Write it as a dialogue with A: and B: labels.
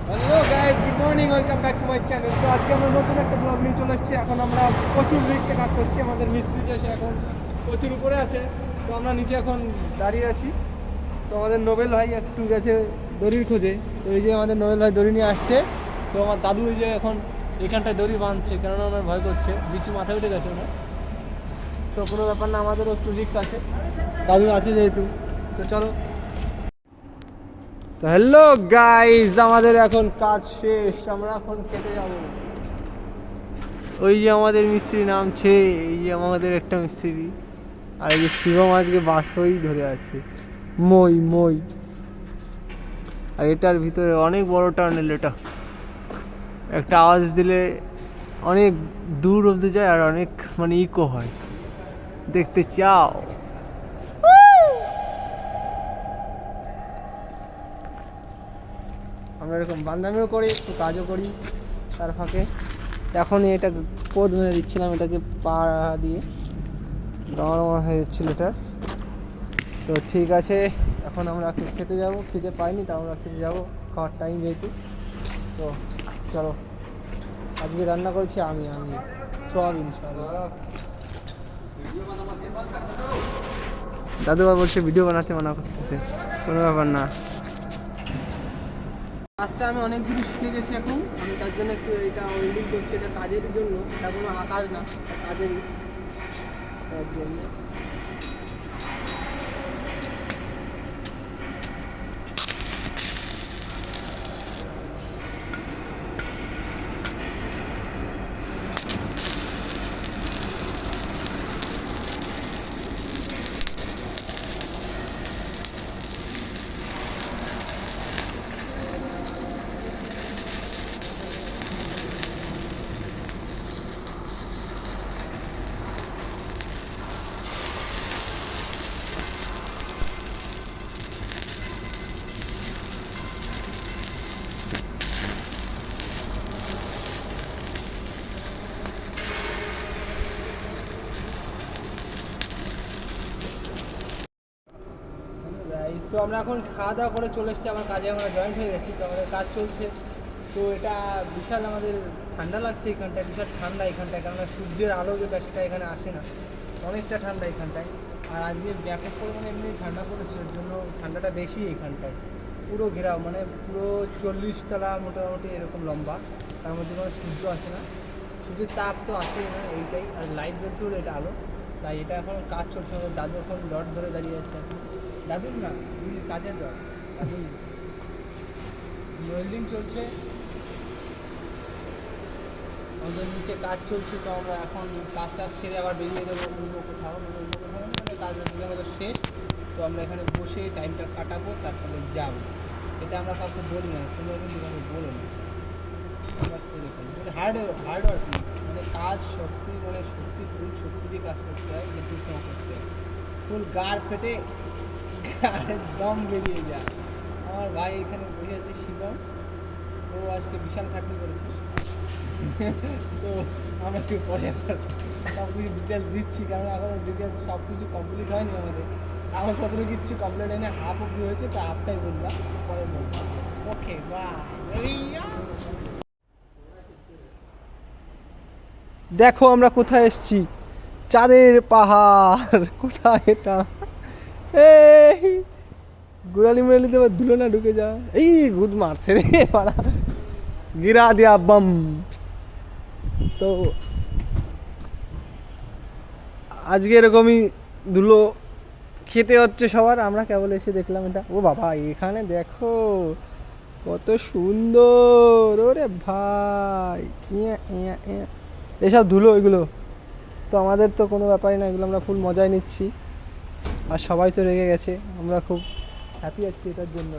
A: Hello guys, good morning, welcome back to my channel. তো আজকে আমরা নতুন একটা ব্লগ নিয়ে চলে এসেছি। এখন আমরা প্রচুর রিক্সে কাজ করছি। আমাদের মিস্ত্রি যে সে এখন প্রচুর উপরে আছে, তো আমরা নিচে এখন দাঁড়িয়ে আছি। তো আমাদের নোবেল ভাই একটু গেছে দড়ির খোঁজে। তো এই যে আমাদের নোবেল ভাই দড়ি নিয়ে আসছে। তো আমার দাদু এই যে এখন এখানটায় দড়ি বাঁধছে, কেননা ওনার ভয় করছে, বিচু মাথায় উঠে গেছে ওনার। তো কোনো ব্যাপার না, আমাদেরও একটু রিক্স আছে, দাদু আছে যেহেতু। তো চলো। তো হ্যালো গাইস, আমাদের এখন কাজ শেষ, আমরা এখন খেতে যাব। ওই যে আমাদের মিস্ত্রি নামছে, এই যে আমাদের একটা মিস্ত্রি, আর এই যে শিবম আজকে বাসই ধরে আছে, মই মই। আর এটার ভিতরে অনেক বড় টানেল, এটা একটা আওয়াজ দিলে অনেক দূর অবধি যায় আর অনেক মানে ইকো হয়। দেখতে চাও? আমরা এরকম বান্দামিও করি, একটু কাজও করি তার ফাঁকে। এখন এটা কোদ মেরে দিচ্ছিলাম, এটাকে পা দিয়ে রওনা হয়ে যাচ্ছিলো এটা। তো ঠিক আছে, এখন আমরা খেতে যাব। খেতে পাইনি, তা আমরা খেতে যাব, খাওয়ার টাইম যেহেতু। তো চলো, আজকে রান্না করেছি আমি সোয়াবিন। দাদুবা বলছে ভিডিও বানাতে মানা করতেছে, কোনো ব্যাপার না। কাজটা আমি অনেক দূর শিখে গেছি এখন। আমি তার জন্য একটু এটা ওয়েল্ডিং করছি, এটা কাজের জন্য, এটা কোনো কাজ না, কাজেরই তার জন্য। তো আমরা এখন খাওয়া দাওয়া করে চলে এসেছি, আমার কাজে আমরা জয়েন্ট হয়ে গেছি। তো আমাদের কাজ চলছে। তো এটা বিশাল আমাদের ঠান্ডা লাগছে এখানটায়, বিশাল ঠান্ডা এখানটায়, কেননা সূর্যের আলো যে ব্যাগটা এখানে আসে না, অনেকটা ঠান্ডা এখানটায়। আর আজকে ব্যাপক পরিমাণে এমনি ঠান্ডা পড়েছে, ওর জন্য ঠান্ডাটা বেশি এখানটায়। পুরো ঘেরাও, মানে পুরো 40 তলা মোটামুটি এরকম লম্বা, তার মধ্যে কোনো সূর্য আসে না, সূর্যের তাপ তো আসেই না, এইটাই। আর লাইট জ্বলছে বলে এটা আলো, তাই এটা এখন কাজ চলছে। আমাদের দাদু এখন রড ধরে দাঁড়িয়ে আছে। দাদুর না, কাজের রড, দাদুর ওয়েল্ডিং চলছে, আমাদের নিচে কাজ চলছে। তো আমরা এখন কাজটা ছেড়ে আবার বেরিয়ে যাবো অন্য কোথাও, মানে কাজ আজকে আমাদের শেষ। তো আমরা এখানে বসে টাইমটা কাটাবো, তারপরে যাবো। এটা আমরা কাউকে বলি না, তোমরা কিন্তু আমি বলো না, হার্ড ওয়ার্ক, মানে কাজ সত্যি, মানে সত্যি ফুল শক্তি দিয়ে কাজ করতে হয়, যে সময় করতে হয়, ফুল গাড় ফেটে দম বেরিয়ে যায়। আমার ভাই এখানে বসে আছে শিবম, ও আজকে বিশাল খাটনি করেছে। তো আমরা একটু পরে সব কিছু ডিটেলস দিচ্ছি, কারণ এখন ডিটেলস সব কিছু কমপ্লিট হয়নি আমাদের, কাগজপত্র কিচ্ছু কমপ্লিট হয়নি, হাফ অব্দি হয়েছে, তো হাফটাই বললাম, পরে বলছি। Okay bye. দেখো আমরা কোথায় এসেছি, চাঁদের পাহাড়। কোথায় এটা? এই গুড়ালি মুড়ালিতে এবার ধুলো না ঢুকে যা, এই গুদ মারছে রে পাড়া, গিরা দিয়া বাম। তো আজকে এরকমই ধুলো খেতে হচ্ছে সবার। আমরা কেবল এসে দেখলাম এটা। ও বাবা, এখানে দেখো কত সুন্দর, ওরে ভাই, এসব ধুলো এগুলো। তো আমাদের তো কোনো ব্যাপারই না, এগুলো আমরা ফুল মজায় নিচ্ছি। আর সবাই তো রেগে গেছে, আমরা খুব হ্যাপি আছি এটার জন্য।